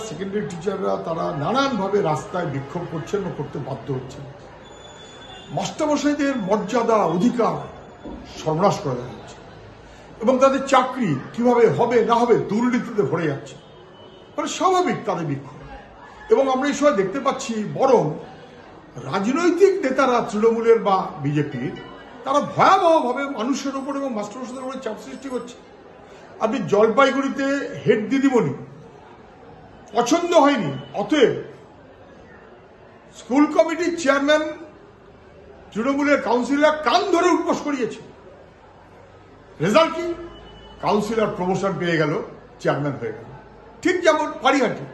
Secondary টিচাররা তারা নানানভাবে রাস্তায় বিক্ষোভ করছেন ও করতে বাধ্য হচ্ছেন। মাস্টারমশাইদের মর্যাদা অধিকার সর্বনাশ করে দেওয়া হচ্ছে এবং তাদের চাকরি কিভাবে হবে না হবে দুর্নীতিতে ভরে যাচ্ছে। মানে স্বাভাবিক তাদের বিক্ষোভ। এবং আমরা এই সময় দেখতে পাচ্ছি বরং রাজনৈতিক নেতারা তৃণমূলের বা বিজেপির তারা ভয়াবহভাবে মানুষের উপর এবং মাস্টারমশাইদের উপরে চাপ সৃষ্টি করছে। আপনি জলপাইগুড়িতে হেড দিদিমণি পছন্দ হয়নি, অতএব স্কুল কমিটির চেয়ারম্যান তৃণমূলের কাউন্সিলর কান ধরে উঠবোস করিয়েছে। রেজাল্ট কি? কাউন্সিলর প্রমোশন পেয়ে গেল, চেয়ারম্যান হয়ে গেল। ঠিক যেমন পাড়িহাটি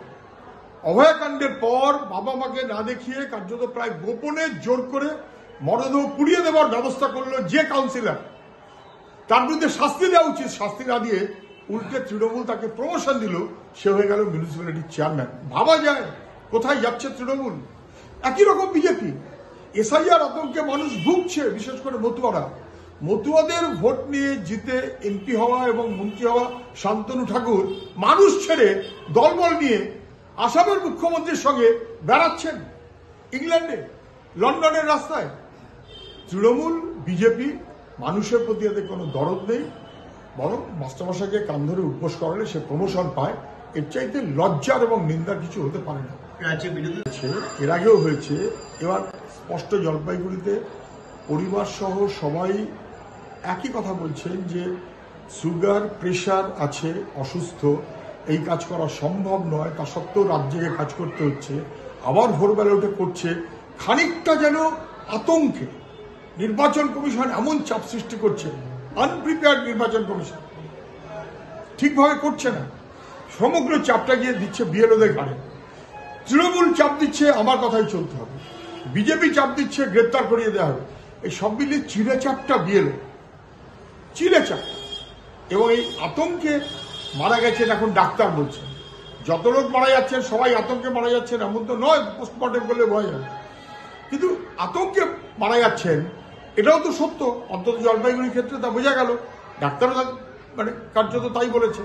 অভয়াকাণ্ডের পর বাবা মাকে না দেখিয়ে কার্যত প্রায় গোপনে জোর করে মরদেহ পুড়িয়ে দেওয়ার ব্যবস্থা করলো যে কাউন্সিলর, তার বিরুদ্ধে শাস্তি দেওয়া উচিত, শাস্তি না দিয়ে উল্টে তৃণমূল তাকে প্রমোশন দিল, সে হয়ে গেল মিউনিসিপ্যালিটির চেয়ারম্যান। ভাবা যায় কোথায় যাচ্ছে তৃণমূল। একই রকম বিজেপি, এসআইআর আতঙ্কে মানুষ ভুগছে, বিশেষ করে মতুয়াদের ভোট নিয়ে জিতে এমপি হওয়া এবং মন্ত্রী হওয়া শান্তনু ঠাকুর মানুষ ছেড়ে দলবল নিয়ে আসামের মুখ্যমন্ত্রীর সঙ্গে বেড়াচ্ছেন ইংল্যান্ডে, লন্ডনের রাস্তায়। তৃণমূল বিজেপি মানুষের প্রতি এতে কোনো দরদ নেই, বরং মাস্টারমশাইকে কান ধরে উদ্বোস করালে সে প্রমোশন পায়। এর চাইতে লজ্জার এবং নিন্দার কিছু হতে পারে না। এর আগেও হয়েছে। এবার স্পষ্ট জলপাইগুড়িতে পরিবার সহ সবাই একই কথা বলছেন যে সুগার প্রেশার আছে, অসুস্থ, এই কাজ করা সম্ভব নয়, তা সত্ত্বেও রাত জেগে কাজ করতে হচ্ছে। আবার ভোরবেলা উঠে করছে, খানিকটা যেন আতঙ্কে। নির্বাচন কমিশন এমন চাপ সৃষ্টি করছে, আনপ্রিপেয়ার্ড নির্বাচন কমিশন ঠিকভাবে করছে না, সমগ্র চাপটা গিয়ে দিচ্ছে বিএলওদের ঘাড়ে। তৃণমূল চাপ দিচ্ছে আমার কথাই চলতে হবে, বিজেপি চাপ দিচ্ছে গ্রেপ্তার করিয়ে দেওয়া হবে। এই সব মিলিয়ে চিড়ে চাপটা বিএলও, চিড়ে চাপটা। এবং এই আতঙ্কে মারা গেছেন এখন ডাক্তার বলছেন। যত লোক মারা যাচ্ছেন সবাই আতঙ্কে মারা যাচ্ছেন এমন তো নয়, পোস্টমর্টেম করলে ভয় যাবে, কিন্তু আতঙ্কে মারা যাচ্ছেন এটাও তো সত্য। অন্তত জলপাইগুড়ির ক্ষেত্রে তা বোঝা গেল, ডাক্তাররা মানে কার্যত তাই বলেছে।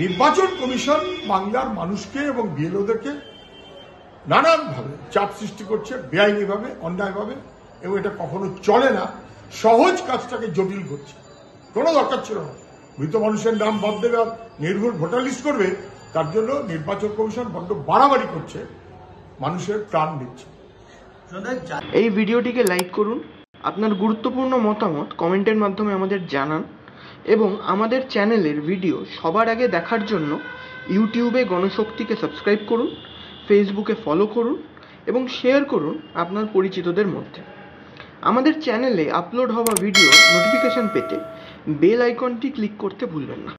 নির্বাচন কমিশন বাংলার মানুষকে এবং বিএলওদেরকে নানানভাবে চাপ সৃষ্টি করছে, বেআইনিভাবে, অন্যায়ভাবে, এবং এটা কখনো চলে না। সহজ কাজটাকে জটিল করছে, কোনো দরকার ছিল না। মৃত মানুষের নাম বাদ দেবে আর নির্ভুল ভোটার লিস্ট করবে, তার জন্য নির্বাচন কমিশন বড্ড বাড়াবাড়ি করছে, মানুষের প্রাণ নিচ্ছে। এই ভিডিওটিকে লাইক করুন, আপনার গুরুত্বপূর্ণ মতামত কমেন্টের মাধ্যমে আমাদের জানান এবং আমাদের চ্যানেলের ভিডিও সবার আগে দেখার জন্য ইউটিউবে গণশক্তিকে সাবস্ক্রাইব করুন, ফেসবুকে ফলো করুন এবং শেয়ার করুন আপনার পরিচিতদের মধ্যে। আমাদের চ্যানেলে আপলোড হওয়া ভিডিও নোটিফিকেশন পেতে বেল আইকনটি ক্লিক করতে ভুলবেন না।